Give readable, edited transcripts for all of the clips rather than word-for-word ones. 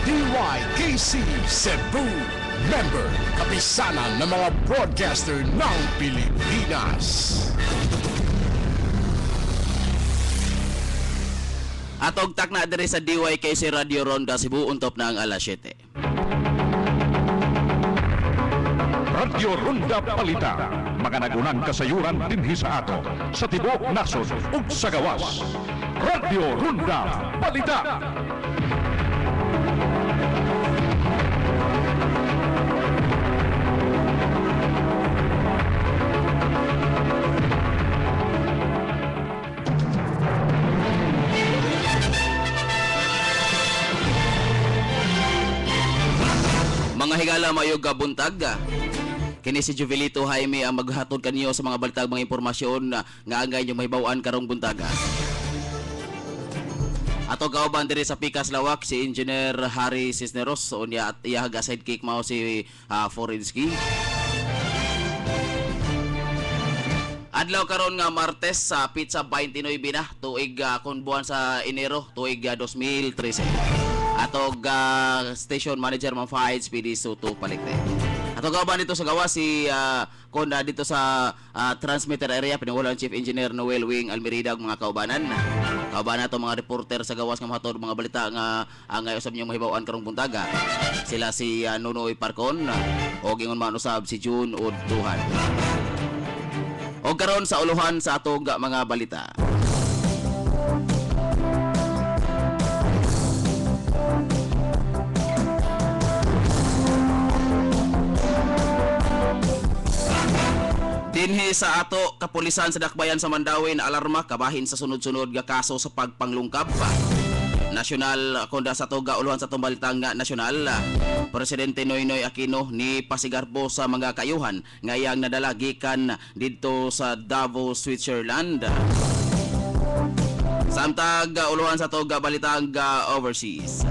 DYKC Cebu. Member, kapisanan ng mga broadcaster ng Pilipinas. Atog tak na diri sa DYKC Radio Ronda Cebu untop na ang alas 7. Radio Ronda Balita, mga nagunang kasayuran dinhi sa ato, sa tibuok nasod ug sa gawas. Radio Ronda Balita. Mga higala mayog buntag. Kini si Jovelito Jaime ang maghatod kaniyo sa mga balitag mga impormasyon nga angay yung mahibaw-an karong buntaga. Ato kauban diri sa Pikas Lawak si Engineer Harry Cisneros unya at iyahag sidekick mao si Forenski. Adlaw karon nga Martes sa Pizza 29 na tuig kun buwan sa Enero tuig 2013. Atog station manager Ma'am Fahed Speedy Soto Palikte. Atog kauban dito sa gawa si konda dito sa transmitter area pinangulan Chief Engineer Noel Wing Almerida mga kaubanan. Kauban nato mga reporter sa gawas nga mahatod mga balita nga angay usab niyong mahibaw-an karong buntaga. Sila si Nunoy Parcon o gingon man usab si June Ud Duhan. O karon sa uluhan sa atong mga balita. Dinhi sa ato kapulisan sa Dakbayan sa Mandawi na alarma kabahin sa sunod-sunod nga kaso sa pagpanglungkab. Nasyonal konda sa toga uluhan sa tumbalitang nasyonal. Presidente Noynoy Aquino ni pasigarbo sa mga kayuhan ngayang nadala gikan didto sa Davao, Switzerland. Samtag uluhan sa toga balitang overseas.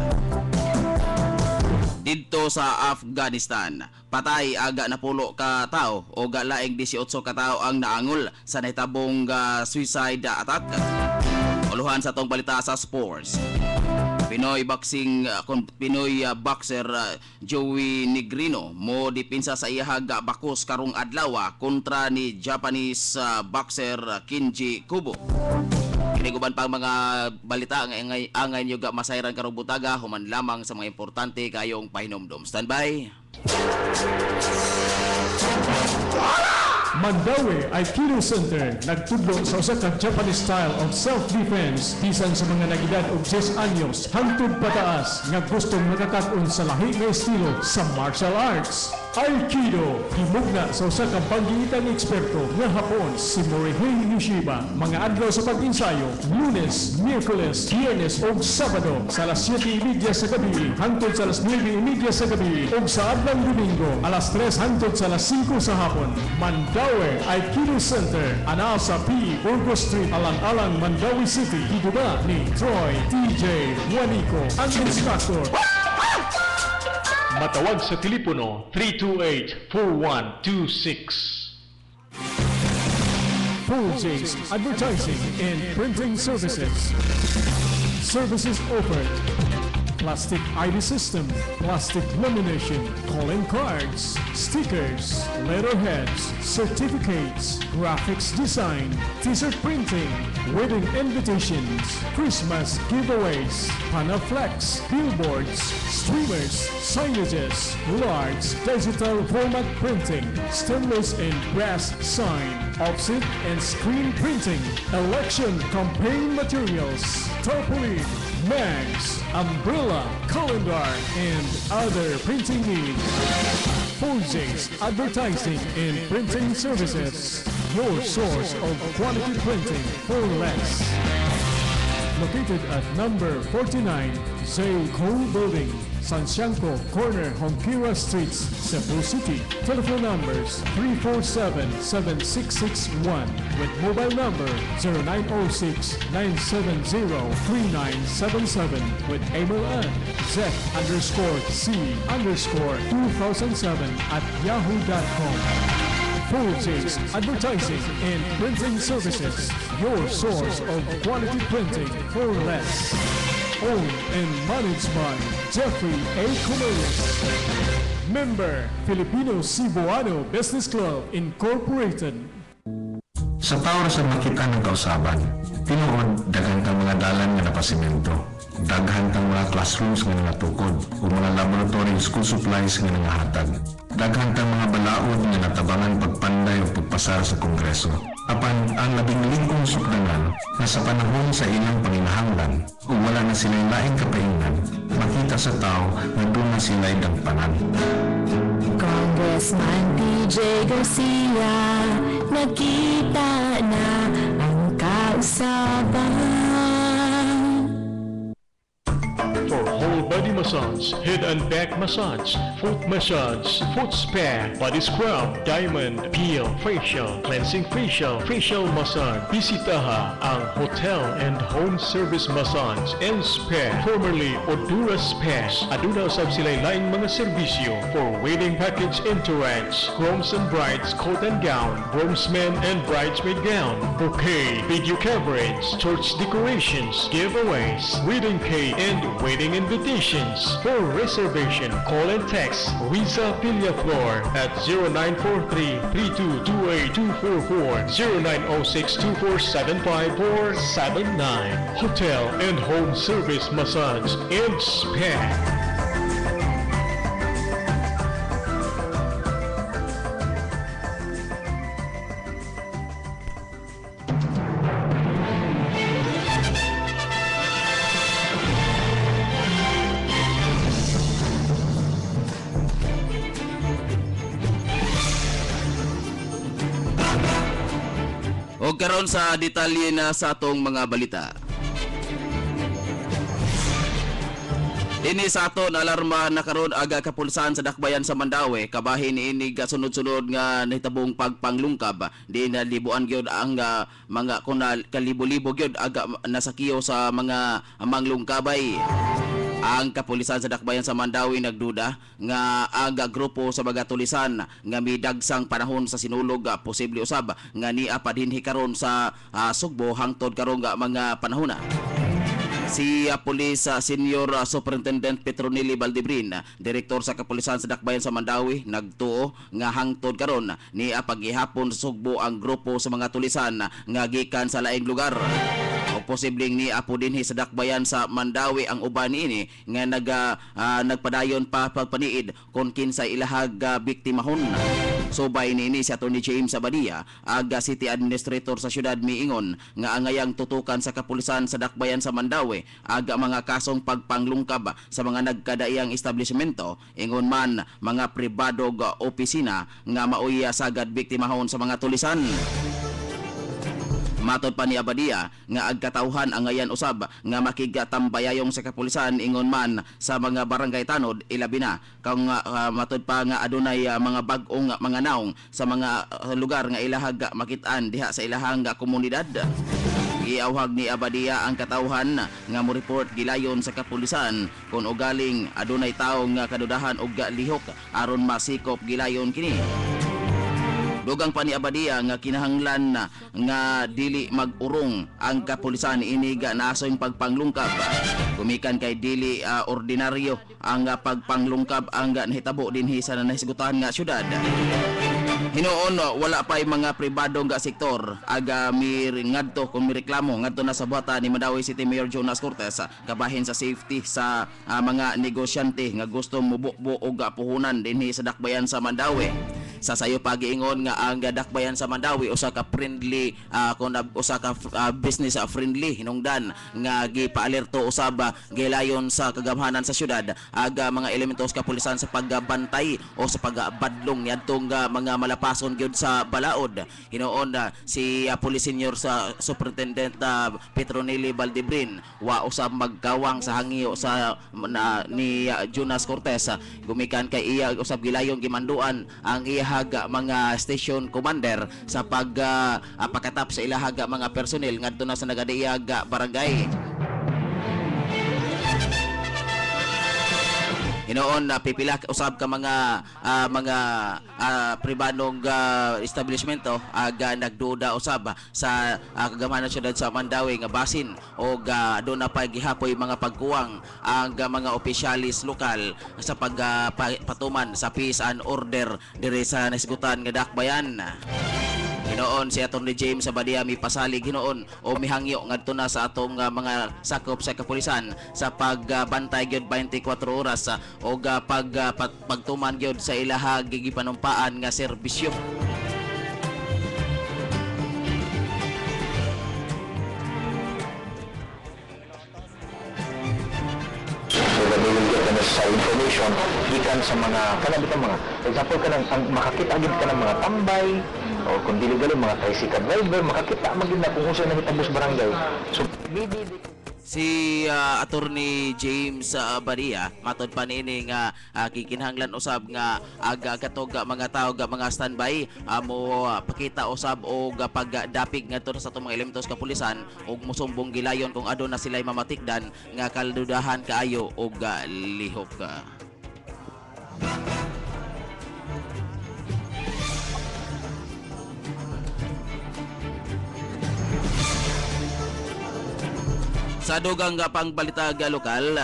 Didto sa Afghanistan, patay aga na pulo ka tao o laing 18 ka tao ang naangol sa nahitabong suicide attack. Uluhan sa tong balita sa sports. Pinoy boxer Joey Negrino mo dipinsa sa iyahag bakos karong adlaw kontra ni Japanese boxer Kinji Kubo. Kiniguban pang mga balita ang angay nyo masayran karong butaga human lamang sa mga importante kayong pahinomdom. Standby. Mandawi Aikido Center nagtudlo sa usa ka Japanese style of self-defense bisan sa mga nagedad og 10 anyos hangtod pataas nga gustong makakat-on sa lahi nga estilo sa martial arts. Aikido himugna sa usa ka panggiitang eksperto nga hapon si Morihei Nishiba. Mga adlaw sa pag-ensayo Lunes, Miyerkules, Biyernes ug Sabado sa alas 7:30 sa gabi hangtod sa alas 9:30 sa gabi ug sa adlawng Domingo alas 3 hangtod sa alas 5 sa hapon. Mandawi Aikido Center ana sa P. Burgos Street alang-alang Mandawi City higuba ni Troy TJ Juanico ang instructor. Matawag sa telepono 328-4126. Full J's Advertising and Printing Services. Services offered: plastic ID system, plastic lamination, calling cards, stickers, letterheads, certificates, graphics design, t-shirt printing, wedding invitations, Christmas giveaways, Panaflex, billboards, streamers, signages, large digital format printing, stainless and brass sign, offset and screen printing, election campaign materials, tarpaulin, mags, umbrella, calendar, and other printing needs. Forges, Advertising and Printing Services. Your source of quality printing for less. Located at number 49, Zay Cole Building, Sansianco Corner, Honquira Streets, Cebu City. Telephone numbers 347-7661 with mobile number 0906-970-3977 with email at zec_c_2007@yahoo.com. Full J's Advertising and Printing Services, your source of quality printing for less. Owned and managed by Jeffrey A. Comellas. Member, Filipino Cebuano Business Club Incorporated. Sa tao sa makita ng kausaban, tinuod daghan kang mga dalan nga napasimento. Daghan kang mga classrooms nga natukod o mga laboratory school supplies nga nangahatag. Daghan kang mga balaod nga natabangan pagpanday o pagpasar sa kongreso. Apan ang labing lingkong sukdanan na sa panahon sa ilang panginahanglan o wala na sila'y laing kapahingan, makita sa tao na doon na sila'y dagpanan. Congressman PJ Garcia, nakita na ang kausaban. For whole body massage, head and back massage, foot spa, body scrub, diamond, peel, facial, cleansing facial, facial massage. Bisitaha ang Hotel and Home Service Massage and Spa, formerly Odura Spas. Aduna usab sila'y laing mga serbisyo for wedding package entourage, grooms and brides coat and gown, groomsmen and bridesmaid gown, bouquet, video coverage, church decorations, giveaways, wedding cake, and wedding invitations. For reservation, call and text Riza Villaflor at 0943-3228-244, 0906-2475-479. Hotel and Home Service Massage and Spa. O karon sa detalye na sa atong mga balita. Ini sa aton alarma na karon aga kapulsan sa dakbayan sa Mandawi, kabahin ini sunod-sunod nga nahitabong pagpanglungkab. Di na libuan gyud ang mga kunal kalibo-libo gyud aga nasakiyo sa mga manglungkabay. Ang kapulisan sa dakbayan sa Mandawi nagduda nga aga grupo sa mga tulisan nga midagsang panahon sa sinulog posible usab nga niya padinhi karon sa Sugbo hangtod karon nga mga panahona. Si Police Senior Superintendent Petronili Baldibrin, direktor sa kapulisan sa dakbayan sa Mandawi, nagtuo nga hangtod karon ni paghihapon sa Sugbo ang grupo sa mga tulisan nga gikan sa laing lugar. O posibleng ni apo dinhi sa dakbayan sa Mandawi ang uban niini nga nagpadayon pa pagpaniid kon kinsa ilahag biktimahon. Subay niini si Attorney James Abadia, aga City Administrator sa syudad miingon nga angayang tutukan sa kapulisan sa dakbayan sa Mandawi aga mga kasong pagpanglungkab sa mga nagkadaiyang establishmento, ingon man mga pribadog opisina nga maoy sagad biktimahon sa mga tulisan. Matod pa ni Abadia nga agkatauhan ang ngayan usab nga makigatambayayong sa kapulisan, ingon man sa mga barangay tanod ilabi na kung matod pa nga adunay mga bag-ong mga naong sa mga lugar nga ilahag makitaan diha sa ilahang komunidad. Giawhag ni Abadia ang katauhan nga mo report gilayon sa kapulisan kung ugaling adunay tawo nga kadudahan og lihok aron masikop gilayon kini. Dugang pa ni Abadia nga kinahanglan nga dili mag-urong ang kapulisan iniga nasoy pagpanglungkab. Kumikan kay dili ordinaryo ang pagpanglungkab ang nahitabo dinhi sa nahisgutan nga syudad. Hinoon wala pay mga pribado nga sektor aga ngadto kung mireklamo ngadto na sa buhata ni Mandawi City Mayor Jonas Cortez kabahin sa safety sa mga negosyante nga gusto mubukbo og puhunan dinhi sa dakbayan sa Mandawi. Sa sayo pagiingon nga ang dakbayan sa Mandawi usa ka friendly usa ka business friendly hinungdan nga gipaalerto usab gilayon sa kagamhanan sa syudad aga mga elementos kapulisan sa pagbantay o sa pagbadlong yadtong mga malapason gyud sa balaod. Hinoon si Police Senior sa Superintendent Petronili Baldibrin wa usab maggawang sa hangyo sa ni Jonas Cortez gumikan kay iya usab gilayon gimanduan ang iya mga station commander sa pagkatap sa ilahaga mga personel ngadto na sa nagadiyag barangay. Hinoon na pipila usab ka mga pribadong establishmento aga nagduda usab sa kagamanan syudad sa Mandawi nga basin o doon na pagihapoy mga pagkuwang ang mga opisyalis lokal sa pagpatuman sa peace and order diri sa nasigutan nga dakbayan. Hinoon si Atty. James Abadia mipasalig hinoon o mihangyo ngadto na sa atong mga sakop sa kapulisan sa pagbantay gyud 24 oras o pagtuman gyud sa ilaha gigipanumpaan nga serbisyo. So that they will get the necessary information gikan sa mga kanabitang mga example kanang makakita gid ka ng mga tambay o kung dili gali mga tricycle driver makakita magid na kung unsa nahitabo sa barangay. So maybe Si Attorney James Badia matod pa niini nga kikinahanglan usab nga aga katog mga tao mga standby mo pakita usab og pagdapig ngadto sa atong mga elementos kapulisan og mosumbong gilayon kung aduna sila'y mamatikdan nga kaldudahan kaayo og lihok. Sa dugang pangbalita lokal,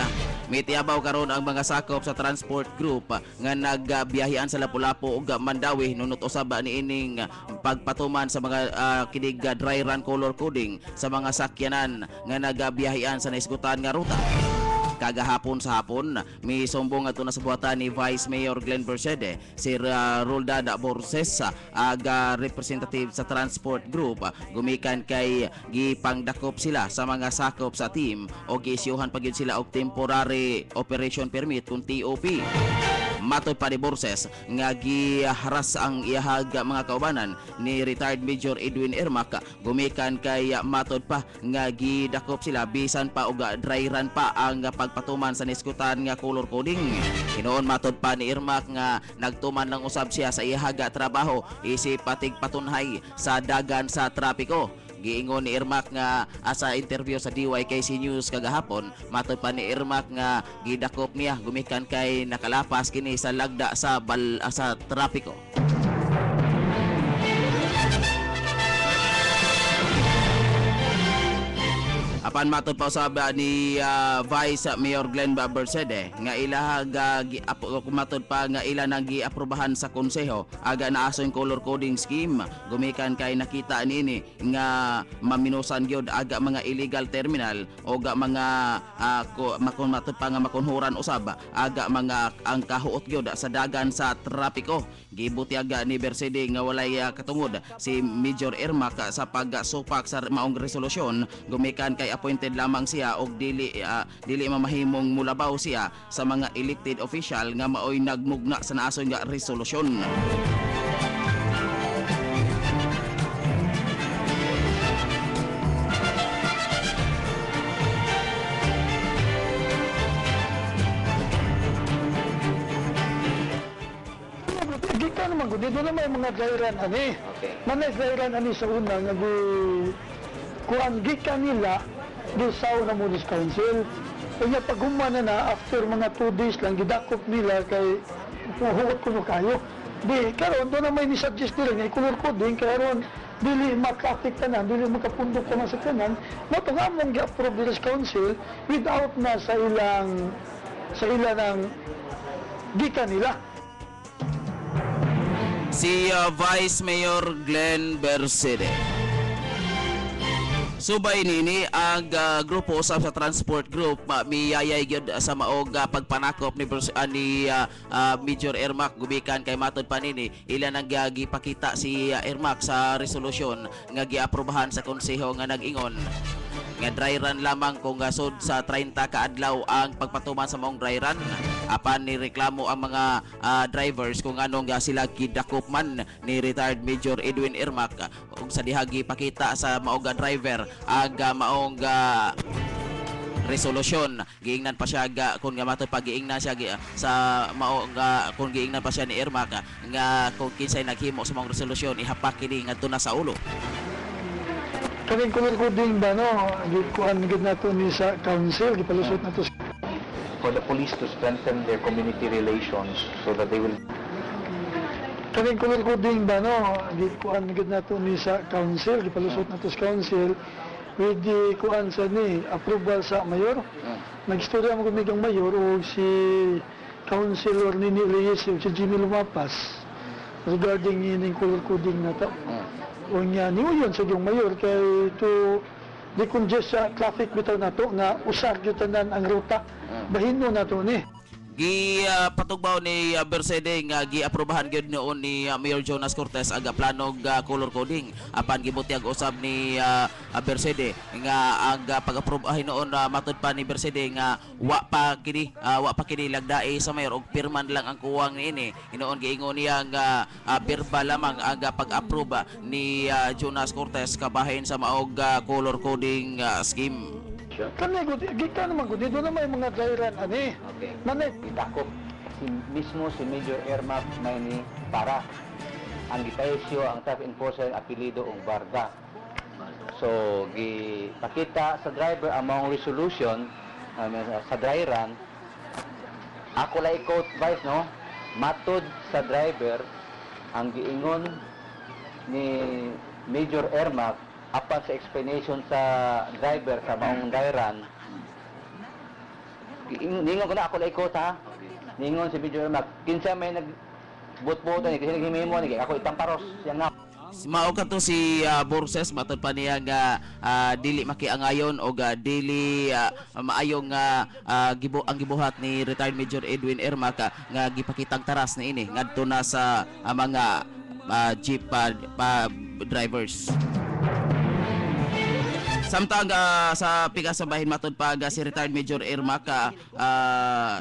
may tiyabaw karon ang mga sakop sa transport group nga nagbiyahean sa Lapu-Lapu ug Mandawi nunot usab niining pagpatuman sa mga kinig dry run color coding sa mga sakyanan nga nagbiyahean sa naisgutan nga ruta. Kagahapon sa hapon, may sumbong ato na sa buhatan ni Vice Mayor Glenn Bersede, si Roldan Borses, aga representative sa transport group, gumikan kay gipangdakop sila sa mga sakop sa team o giisyuhan pagyud sila og temporary operation permit kung TOP. Matod pa ni Borses nga giharas ang iyahag mga kaubanan ni retired Major Edwin Irmak, gumikan kay matod pa nga gidakop sila bisan pa og dry run pa ang pagpatuman sa niskutan nga color coding. Hinoon matod pa ni Irmak nga nagtuman lang usab siya sa iyahag trabaho isip patig patunhay sa dagan sa trapiko. Giingon ni Irmak nga sa interview sa DYKC News kagahapon, matod pa ni Irmak nga gidakop niya gumikan kay nakalapas kini sa lagda sa trapiko. Apan matod pa usab ni Vice Mayor Glenn Bersede nga ilahag matod pa nga ila nang giaprobahan sa konseho aga naaso yung color coding scheme, gumikan kay nakita nini nga maminusan gyud aga mga illegal terminal o mga matod pa nga makunhuran usab aga mga ang kahuot gyud sa dagan sa trapiko. Gibutyaga ni Bersede nga walay katungod si Major Irmak sa pagsupak sa maong resolusyon, gumikan kay appointed lamang siya og dili mamahimong mulabaw siya sa mga elected official nga maoy nagmugna sa naason nga resolusyon. Gika naman ko, dito na may mga dryran ani. Manay dryran ani sa una nga kuan gika nila do sa una Municipal Council. Kaya pag humana na after mga 2 days lang gidakop nila kay puhuot kuno kayo. Di karon do na may ni-suggest nila nga color coding karon dili maka-affect na, dili makapundok ka na sa kanan. Mato nga mong gi-approve nila sa council without na sa ilang gika nila. Si Vice Mayor Glenn Bersede. Subay nini ang grupo usab sa transport group miyayay gyud sa maog pagpanakop ni Major Irmak, gumikan kay matod pa nini ila nang gipakita si Irmak sa resolusyon nga giaprobahan sa konseho nga nag-ingon nga dry run lamang kung gasod sa 30 ka adlaw ang pagpatuman sa maong dry run. Apan ni reklamo ang mga drivers kung anong sila gidakop man ni retired Major Edwin Irmak ug sa dihagi pakita sa maong driver ang maong resolusyon. Giingnan pa siya kung matod pa giingnan siya sa maong kung giingnan pa siya ni Irmak nga kung kinsay naghimo sa maong resolusyon ihapak kini ngadto na sa ulo. Kaming color coding ba no, gikuan gid nato ni sa council gipalusot nato. for the police to strengthen their community relations so that they will Kaning color coding ba no, di kuan gid nato ni sa council, gipalusot nato sa council with the kuan sa ni approval sa mayor. Nagstorya mo gud ang mayor o si councilor ni Reyes o si Jimmy Lumapas regarding ining color coding na to. O nga ni yun sa yung mayor kay to di congest sa traffic bitaw nato nga usar gyud tanan ang ruta. Bahino nato ni. Patugbaw ni Bersede nga gi-aprobahan gyud noon ni Mayor Jonas Cortez aga planog color coding apan gibutyag usab ni Bersede nga aga pag-aprobahin noon matud pa ni Bersede nga wa pa kini lagdai sa mayor og pirman lang ang kuwang niini inoon giingon niya nga verbal lamang aga pag-aproba ni Jonas Cortez kabahin sa maog color coding scheme. Kani gud gika naman gud dito na may mga dairan ani. Okay. Manay Itakop mismo si Major Ermac Mayni para ang gitaisyo ang traffic enforcer ang apelido og Barda. So gipakita sa driver among resolution sa dry run. Ako lay quote vice no, matod sa driver ang giingon ni Major Ermac apan sa explanation sa driver sa maong dry run. Ningon ko na ako laikot ha. Ningon si Major Ermac, kinsa may nagbut-buto ni kasi naghimimo ni ako itamparos siya nga. Mao kadto si Borses matud pa niya nga dili makiangayon o dili maayong ang gibuhat ni retired Major Edwin Ermac nga gipakitang taras niini ngadto na sa mga jeep drivers. Samtang sa pikas sa bahin matud pa si retired Major Ermac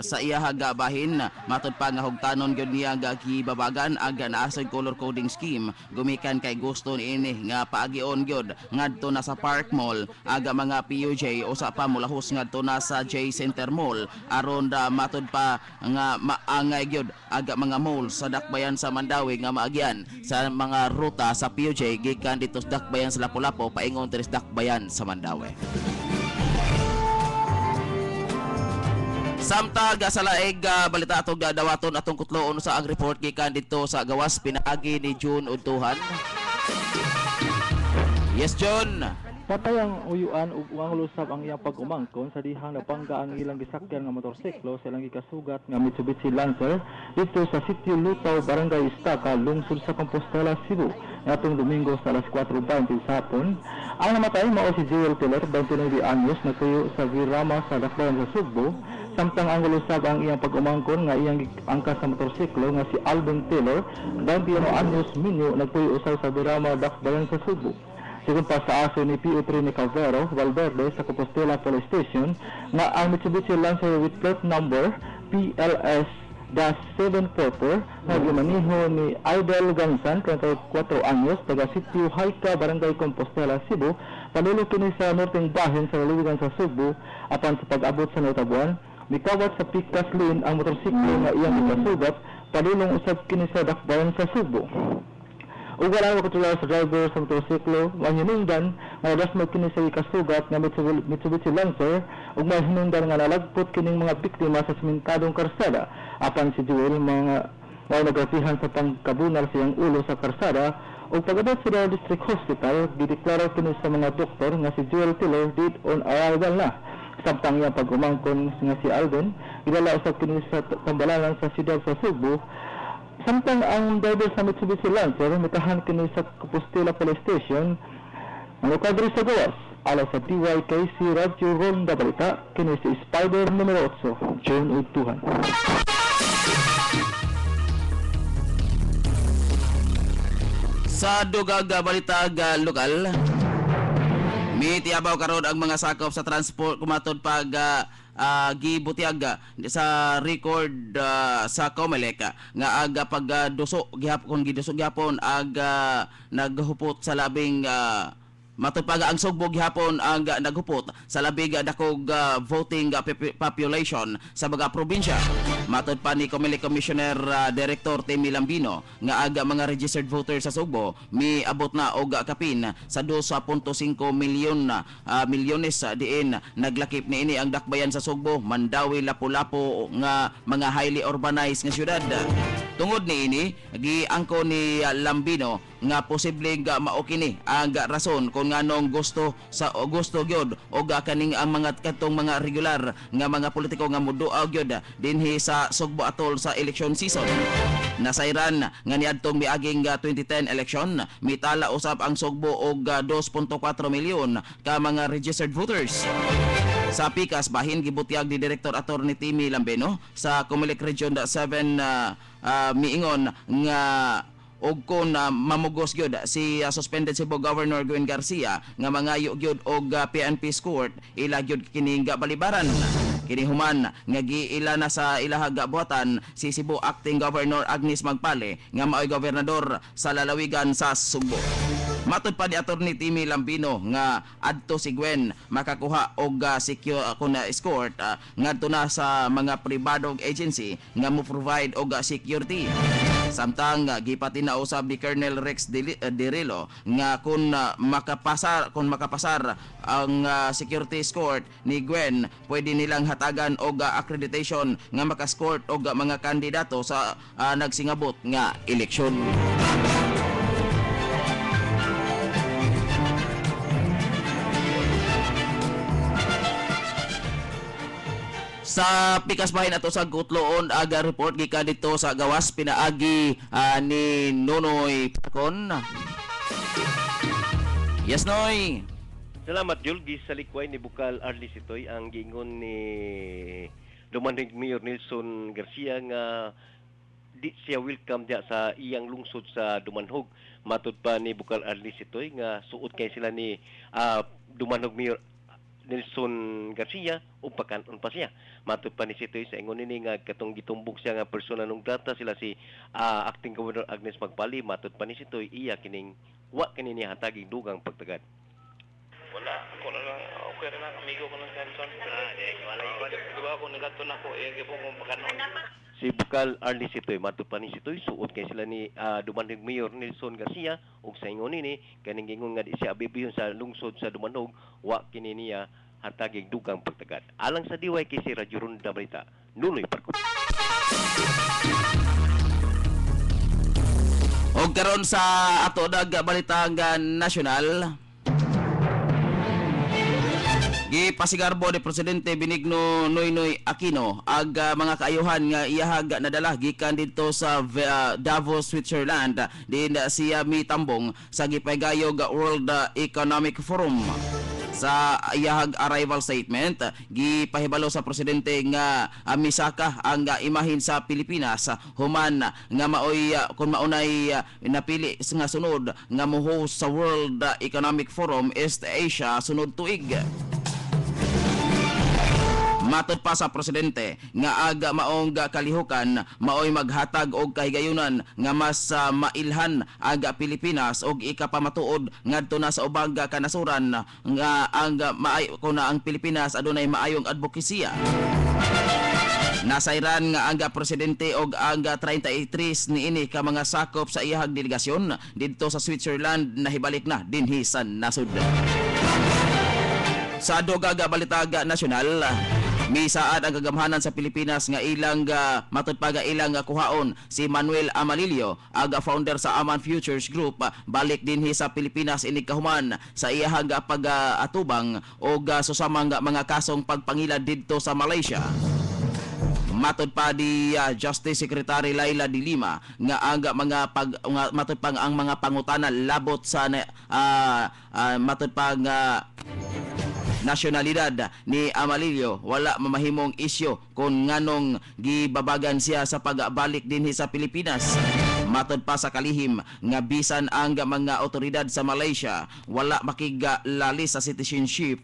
sa iyaha bahin matud pa nga hugtanon gyud niya nga gibabagan aga naasay color coding scheme gumikan kay gusto niini nga paagion gyud ngadto na sa Park Mall aga mga PUJ usa pa mulahos ngadto na sa J Center Mall aron matud pa nga maangay gyud aga mga mall sa dakbayan sa Mandawi nga maagyan sa mga ruta sa PUJ gikan dito sa dakbayan sa Lapu-Lapu paingon diri sa dakbayan sa Mandawi. Samtang sa laig balita atong dawaton atong kutloon sa ang report gikan dito sa gawas pinaagi ni June Udtuhan. Yes, John. Patay ang uyuan ug ang lusab ang iyang pag-umangkon sa dihang napangga ang ilang gisakyan nga motorsiklo sa ilang gikasugat nga Mitsubishi Lancer dito sa Sitio Lutaw, Barangay Estaca, lungsod sa Compostela, Cebu. Atong Domingo sa alas 4:20 sa hapon. Ang namatay mao si Joel Tiller, 29 anyos, nagtuyo sa Virama sa dakbayan sa Sugbo. Samtang ang lusab ang iyang pag-umangkon nga iyang angka sa motorsiklo nga si Alvin Taylor, 21 anyos, minyo, nagtuyo usay sa Virama, dakbayan sa Sugbo. Sigun pa sa aso ni P.O. ni Cavero, Valverde sa Compostela Police Station nga ang Mitsubishi Lancer with plate number PLS-744 na gimaniho ni Idol Gansan, 34 anyos, taga Sitio Halka, Barangay Compostela, Cebu, panulo kini sa norteng bahin sa laliwigan sa Sugbo apan sa pag-abot sa Notabuan, mikawat sa Picas Lane ang motorsiklo nga iyang ikasugat, panulong usab kini sa dakbayan sa Sugbo. Ug wala makatulad sa driver sa motorsiklo nga hinungdan nga nagasmag kini sa ikasugat nga Mitsubishi Lancer ug may hinungdan nga nalagpot kining mga biktima sa sementadong karsada apan si Joel mga nagafihan sa pangkabunal sa iyang ulo sa karsada ug pag-abot sa District Hospital gideklara kini sa mga doktor nga si Joel Tiller dead on arrival na. Samtang iyang pag-umangkon nga si Alvin gidala usab kini sa tambalanan sa siyudad sa Sugbo. Samtang ang driver sa Mitsubishi Lancer mitahan kini sa Compostela Police Station ang lokadri sa gawas ala sa DYKC Radio Ronda Balita kini si Spider numero 8 June Udtuhan. Sa dugag balita lokal mitiabaw karon ang mga sakop sa transport kumatod pag gibutiag sa record sa Comelec nga aga pag duso gihapon gidusog gihapon aga naghupot sa labing Matod pa ang Sugbo gihapon ang naghupot sa labing dakog voting population sa mga probinsya. Matod pa ni Comelec Commissioner Director Temi Lambino nga aga mga registered voters sa Sugbo miabot na og kapin sa 2.5 milyones diin naglakip niini ang dakbayan sa Sugbo, Mandawi, Lapu-Lapu nga mga highly urbanized nga syudad. Tungod niini giangko ni Lambino nga posibleng maokini ang rason kung nganong gusto gyud og kaning ang mga katong mga regular nga mga politiko nga muduaw gyud dinhi sa Sugbo atol sa election season. Nasayran nga niadtong miaging 2010 election mitala usab ang Sugbo og 2.4 milyon ka mga registered voters. Sa pikas bahin gibutyag ni Director Attorney Timi Lambeno sa Comelec Region 7 miingon nga og kon mamugos gyud si suspended Cebu Governor Gwen Garcia nga mangayo gyud og PNP court ila gyud kining balibaran. Kini human nga giila na sa ilahag buhatan si Cebu Acting Governor Agnes Magpale nga maoy gobernador sa lalawigan sa Sugbo. Matud pa ni Attorney Timi Lambino nga adto si Gwen makakuha og secure escort ngadto na sa mga pribadong agency nga mo provide og security. Samtang gipati na usab ni Colonel Rex Dirilo nga kung makapasar ang security escort ni Gwen, pwede nilang hatagan og accreditation nga makascort og mga kandidato sa nagsingabot nga eleksyon. Sa pikas bahin ato sa Gutloon aga report gikan dito sa gawas pinaagi ni Nonoy Parcon. Yes, Noy. Salamat Jul, sa likway ni Bukal Arlis itoy ang giingon ni Dumanig Mayor Nelson Garcia nga di siya welcome diya sa iyang lungsod sa Dumanhog. Matud pa ni Bukal Arlis itoy nga suot kay sila ni Dumanhog Mayor Nelson Garcia upakanon pa siya. Matud pa ni Sitoy sa ingon nini nga katong gitumbok siya nga persona nung data sila si Acting Governor Agnes Magpali. Matud pa ni Sitoy iya kining wa kinini hataging dugang pagtagad. Wala, ako na lang, okay na lang, amigo ko ng Samson. Wala, diba ako nagato na ko, po kung pakanon. Si Bukal Arlis Sitoy, matud pa ni Sitoy, suot kay sila ni Dumanog Mayor Nelson Garcia, ug sa ingon nini, kaning gingon nga di siya abibihon sa lungsod sa Dumanog, wa kini niya hataging dugang pagtagad. Alang sa diway kay si Radyo Ronda Balita, Nunoy Parcon. Og karon sa ato balita nga nasyonal, gipasigarbo ni Presidente Benigno Noynoy Aquino ag mga kaayuhan nga iyahag nadala gikan dito sa Davos, Switzerland din siya mitambong sa gipaygayo nga World Economic Forum. Sa iyahag arrival statement, gipahibalo sa presidente nga misaka ang imahin sa Pilipinas human nga maoy kun maunay napili nga sunod nga mo-host sa World Economic Forum East Asia sunod tuig. Matod pa sa presidente nga aga maong kalihukan maoy maghatag og kahigayunan nga mas mailhan aga Pilipinas og ikapamatuod ngadto na sa ubang kanasuran nga ang ang Pilipinas adunay maayong advokasya. Nasayran nga ang presidente og ang 33 niini ka mga sakop sa iyahag delegasyon didto sa Switzerland nahibalik na dinhi sa nasud. Sa dogaga balitaga nasyonal, misaad ang kagamhanan sa Pilipinas nga ilang matud pa ilang kuhaon si Manuel Amalilio, aga founder sa Aman Futures Group, balik dinhi sa Pilipinas inig kahuman sa iyahang pag-atubang og susamang mga kasong pagpangilad didto sa Malaysia. Matod pa di Justice Secretary Laila de Lima nga ang mga matod pa ang mga pangutana labot sa matod pa nga nasyonalidad ni Amalilio wala mamahimong isyo kung nganong gibabagan siya sa pagbalik dinhi sa Pilipinas. Matod pa sa kalihim nga bisan ang mga otoridad sa Malaysia wala makigalali sa citizenship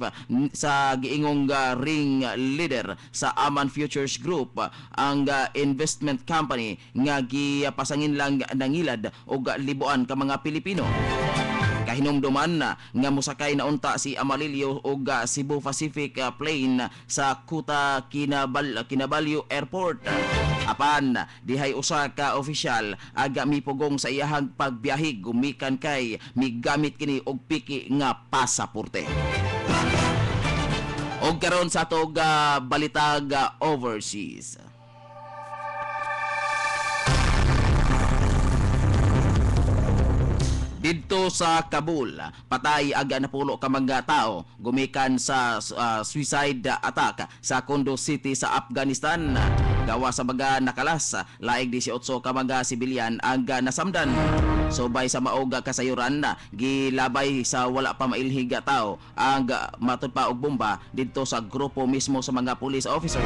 sa giingong ring leader sa Aman Futures Group, ang investment company nga gipasangin lang nangilad og libuan ka mga Pilipino. Kahinumduman nga musakay na unta si Amalilio ug Cebu Pacific plane sa Kuta Kinabalu Airport. Apan dihay usa ka opisyal aga mipugong sa iyahang pagbiyahe gumikan kay migamit kini og piki nga pasaporte. Og karon sa atog balitag overseas. Didto sa Kabul, patay aga napulo ka mga tao gumikan sa suicide attack sa Kunduz City sa Afghanistan. Gawa sa baga nakalas, laig 18 ka mga sibilyan ang nasamdan. Subay sa maoga kasayuran, gilabay sa wala pa mailhiga tao ang matod pa og bomba didto sa grupo mismo sa mga police officers.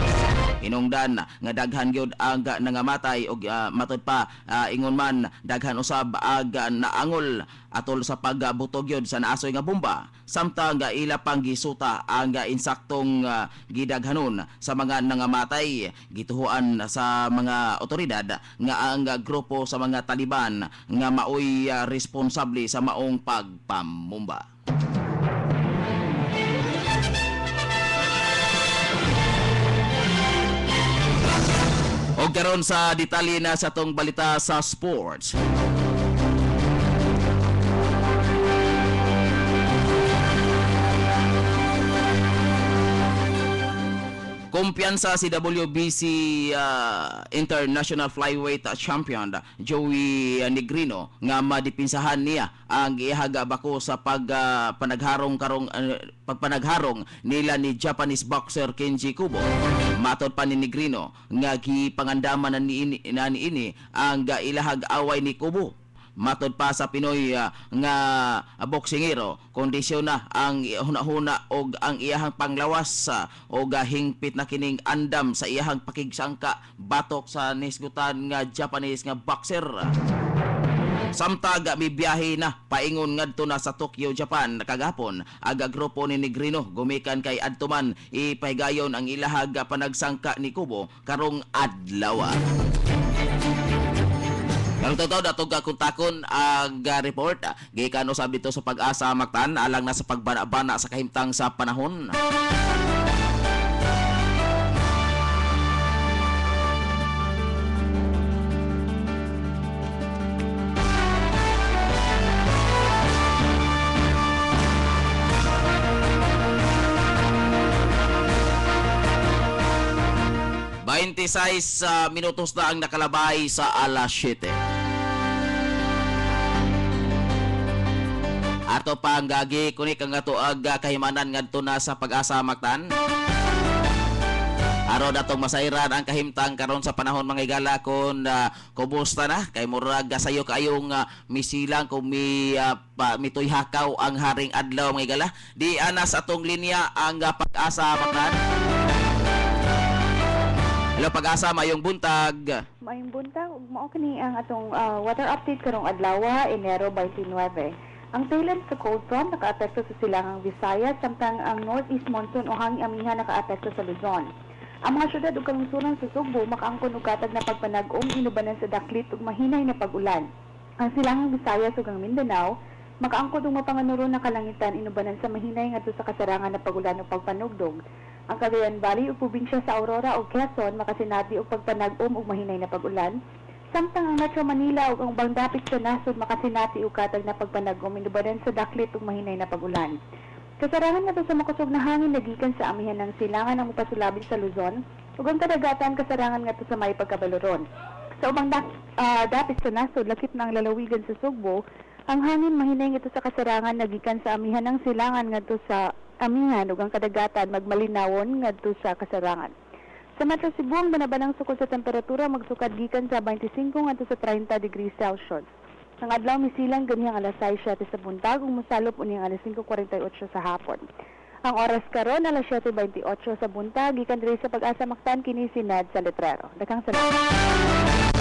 Inungdan nga daghan gyud ang nangamatay og matod pa ingon man daghan usab ang naangol atol sa pagbutog yun sa naasoy nga bomba. Samtang ila pang gisuta ang insaktong gidaghanon sa mga nangamatay. Gituhuan sa mga otoridad nga ang grupo sa mga Taliban nga maoy responsable sa maong pagpamumba. O karon sa detalye na sa tong balita sa sports. Kumpiyansa si WBC International Flyweight Champion Joey Negrino nga madipinsahan niya ang ihaga bako sa pagpanagharong nila ni Japanese boxer Kenji Kubo. Matod pa ni Negrino nga gipangandaman na niini ang ilahag away ni Kubo. Matod pa sa Pinoy nga boksingero, kondisyon na ang hunahuna og ang iyahang panglawas og hingpit na kining andam sa iyahang pakigsangka batok sa nisgutan nga Japanese nga boxer. Samtang mibiyahe na paingon ngadto na sa Tokyo, Japan kagapon aga grupo ni Negrino gumikan kay adtuman ipahigayon ang ilahag panagsangka ni Kubo karong adlaw. Ang totoo datog kakuntakon ang report gikan usab dito sa Pag-asa Mactan alang na sa pagbana-bana sa kahimtang sa panahon. Minutos na ang nakalabay sa alas 7. Ato pa ang gagi kunik ang atuag kahimanan ngadto na sa Pag-asa Mactan. Aro datong masayran ang kahimtang karon sa panahon mga igala kon kumusta na kay murag sayo kayong misilang kung mitoy hakaw ang haring adlaw mga igala. Di anas atong linya ang Pag-asa Mactan. Hello Pag-asa, mayong buntag. Mayong buntag, mao kini ang atong weather update karong adlaw, Enero 29. Ang tail end sa cold front nakaapekto sa silangang Visayas samtang ang northeast monsoon o hangin amihan nakaapekto sa Luzon. Ang mga syudad ug kalungsuran sa Sugbo makaangkon og katag na pagpanag-ong inubanan sa daklit ug mahinay na pag-ulan. Ang silangang Visayas ug ang Mindanao makaangkon og mapanganuron na kalangitan inubanan sa mahinay ngadto sa kasarangan na pag-ulan ug pagpanugdog. Ang Cagayan Valley ug probinsya sa Aurora ug Quezon makasinati og pagpanag-om ug mahinay na pag-ulan. Samtang ang Metro Manila ug ang bangdapit sa nasod makasinati og katag na pagpanag-om inubanan sa daklit ug mahinay na pag-ulan. Kasarangan ngadto sa makusog na hangin nagikan sa amihan ng silangan ang mupasulabid sa Luzon ug ang kadagatan kasarangan ngadto sa may pagkabaloron. Sa ubang dapit sa nasod lakip na ang lalawigan sa Sugbo, ang hangin mahinay ngadto sa kasarangan nagikan sa amihan ng silangan ngadto sa amihan ug ang kadagatan magmalinawon ngadto sa kasarangan. Sa Metro Cebu ang banabanang sukod sa temperatura magsukad gikan sa 25 ngadto sa 30 degrees Celsius. Ang adlaw misilang ganihang alas 6:07 sa buntag ug mosalop uning alas 5:48 sa hapon. Ang oras karon alas 7:28 sa buntag gikan diri sa Pag-asa Mactan kini si Nad sa letrero. Daghang salamat.